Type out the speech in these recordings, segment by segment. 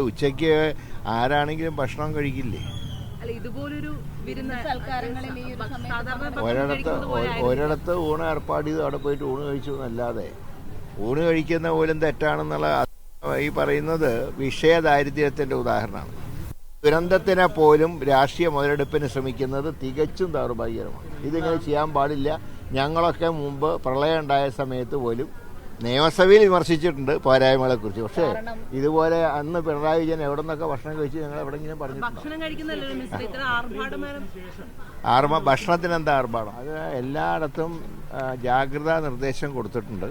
ഉച്ചയ്ക്ക് ആരാണെങ്കിലും ഭക്ഷണം കഴിക്കില്ലേ? ഒരിടത്ത് ഊണ് ഏർപ്പാട് ചെയ്ത് അവിടെ പോയിട്ട് ഊണ് കഴിച്ചു എന്നല്ലാതെ ഊണ് കഴിക്കുന്ന പോലും തെറ്റാണെന്നുള്ള ഈ പറയുന്നത് വിഷയദാരിദ്ര്യത്തിൻ്റെ ഉദാഹരണമാണ്. ദുരന്തത്തിനെ പോലും രാഷ്ട്രീയ മുതലെടുപ്പിന് ശ്രമിക്കുന്നത് തികച്ചും ദൗർഭാഗ്യകരമാണ്. ഇതിങ്ങനെ ചെയ്യാൻ പാടില്ല. ഞങ്ങളൊക്കെ മുമ്പ് പ്രളയം ഉണ്ടായ സമയത്ത് പോലും നിയമസഭയിൽ വിമർശിച്ചിട്ടുണ്ട് പോരായ്മകളെക്കുറിച്ച്. പക്ഷേ ഇതുപോലെ അന്ന് പിണറായി വിജയൻ എവിടെ നിന്നൊക്കെ ഭക്ഷണം കഴിച്ച് ഞങ്ങൾ എവിടെങ്കിലും പറഞ്ഞിട്ടുണ്ട്. ഭക്ഷണത്തിന് എന്താ ആർഭാടം? അത് എല്ലായിടത്തും ജാഗ്രതാ നിർദ്ദേശം കൊടുത്തിട്ടുണ്ട്.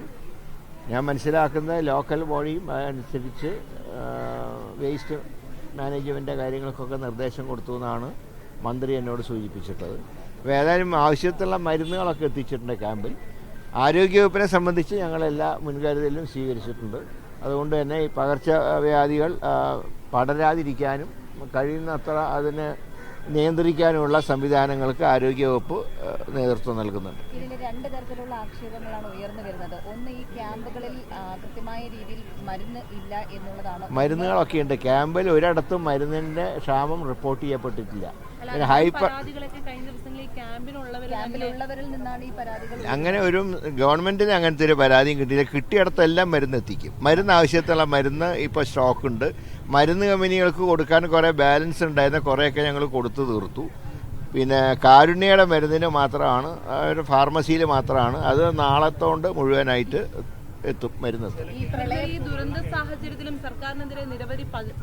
ഞാൻ മനസ്സിലാക്കുന്നത് ലോക്കൽ ബോഡിയും അതനുസരിച്ച് വേസ്റ്റ് മാനേജ്മെൻറ്റ് കാര്യങ്ങൾക്കൊക്കെ നിർദ്ദേശം കൊടുത്തു എന്നാണ് മന്ത്രി എന്നോട് സൂചിപ്പിച്ചിട്ടത്. അപ്പോൾ ഏതായാലും ആവശ്യത്തിലുള്ള മരുന്നുകളൊക്കെ എത്തിച്ചിട്ടുണ്ട് ക്യാമ്പിൽ. ആരോഗ്യവകുപ്പിനെ സംബന്ധിച്ച് ഞങ്ങളെല്ലാ മുൻകരുതലും സ്വീകരിച്ചിട്ടുണ്ട്. അതുകൊണ്ട് തന്നെ ഈ പകർച്ചവ്യാധികൾ പടരാതിരിക്കാനും കഴിയുന്നത്ര അതിനെ നിയന്ത്രിക്കാനുമുള്ള സംവിധാനങ്ങൾക്ക് ആരോഗ്യവകുപ്പ് നേതൃത്വം നൽകുന്നുണ്ട്. ഇതിന് രണ്ട് തരത്തിലുള്ള ആക്ഷേപങ്ങളാണ് ഉയർന്നു വരുന്നത്. ഒന്ന്, ഈ ക്യാമ്പുകളിൽ കൃത്യമായ രീതിയിൽ മരുന്ന് ഇല്ല എന്നുള്ളതാണ്. മരുന്നുകളൊക്കെ ഉണ്ട് ക്യാമ്പിൽ. ഒരിടത്തും മരുന്നിൻ്റെ ക്ഷാമം റിപ്പോർട്ട് ചെയ്യപ്പെട്ടിട്ടില്ല. ക്യാമ്പിലുള്ളവരിൽ നിന്നാണ് ഈ പരാതികൾ. അങ്ങനെ ഒരു ഗവൺമെന്റിന് അങ്ങനത്തെ ഒരു പരാതിയും കിട്ടിയില്ല. കിട്ടിയിടത്തെല്ലാം മരുന്ന് എത്തിക്കും. മരുന്ന് ആവശ്യത്തിലുള്ള മരുന്ന് ഇപ്പോൾ സ്റ്റോക്കുണ്ട്. മരുന്ന് കമ്പനികൾക്ക് കൊടുക്കാൻ കുറേ ബാലൻസ് ഉണ്ടായിരുന്ന കുറേയൊക്കെ ഞങ്ങൾ കൊടുത്തു തീർത്തു. പിന്നെ കാരുണ്യയുടെ മരുന്നിന് മാത്രമാണ്, ഒരു ഫാർമസിയിൽ മാത്രമാണ്. അത് നാളത്തോണ്ട് മുഴുവനായിട്ട് എത്തും മരുന്ന്. ഈ ദുരന്ത സാഹചര്യത്തിലും സർക്കാരിനെതിരെ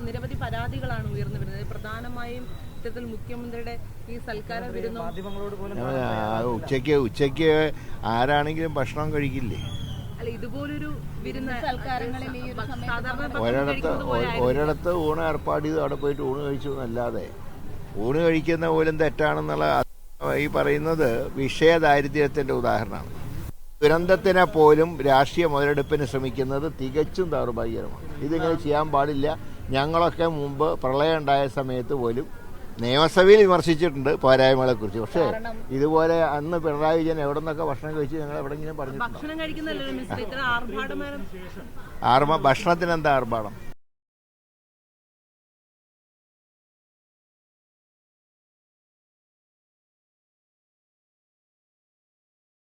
നിരവധി പരാതികളാണ് ഉയർന്നു വരുന്നത്. പ്രധാനമായും ഇത്തരത്തിൽ മുഖ്യമന്ത്രിയുടെ ഈ സൽക്കാര വിരുന്നും ഉച്ചയ്ക്ക് ആരാണെങ്കിലും ഭക്ഷണം കഴിക്കില്ലേ? ഒരിടത്ത് ഊണ് ഏർപ്പാട് ചെയ്ത് അവിടെ പോയിട്ട് ഊണ് കഴിച്ചു എന്നല്ലാതെ ഊണ് കഴിക്കുന്ന പോലും തെറ്റാണെന്നുള്ള ഈ പറയുന്നത് വിഷയദാരിദ്ര്യത്തിൻ്റെ ഉദാഹരണമാണ്. ദുരന്തത്തിനെ പോലും രാഷ്ട്രീയ മുതലെടുപ്പിന് ശ്രമിക്കുന്നത് തികച്ചും ദൗർഭാഗ്യകരമാണ്. ഇതിങ്ങനെ ചെയ്യാൻ പാടില്ല. ഞങ്ങളൊക്കെ മുമ്പ് പ്രളയം ഉണ്ടായ സമയത്ത് പോലും നിയമസഭയിൽ വിമർശിച്ചിട്ടുണ്ട് പോരായ്മകളെക്കുറിച്ച്. പക്ഷേ ഇതുപോലെ അന്ന് പിണറായി വിജയൻ എവിടെ നിന്നൊക്കെ ഭക്ഷണം കഴിച്ച് ഞങ്ങൾ എവിടെങ്കിലും പറഞ്ഞിട്ടുണ്ട്. ഭക്ഷണം കഴിക്കുന്നല്ലോ ഭക്ഷണത്തിന് എന്താ ആർഭാടം?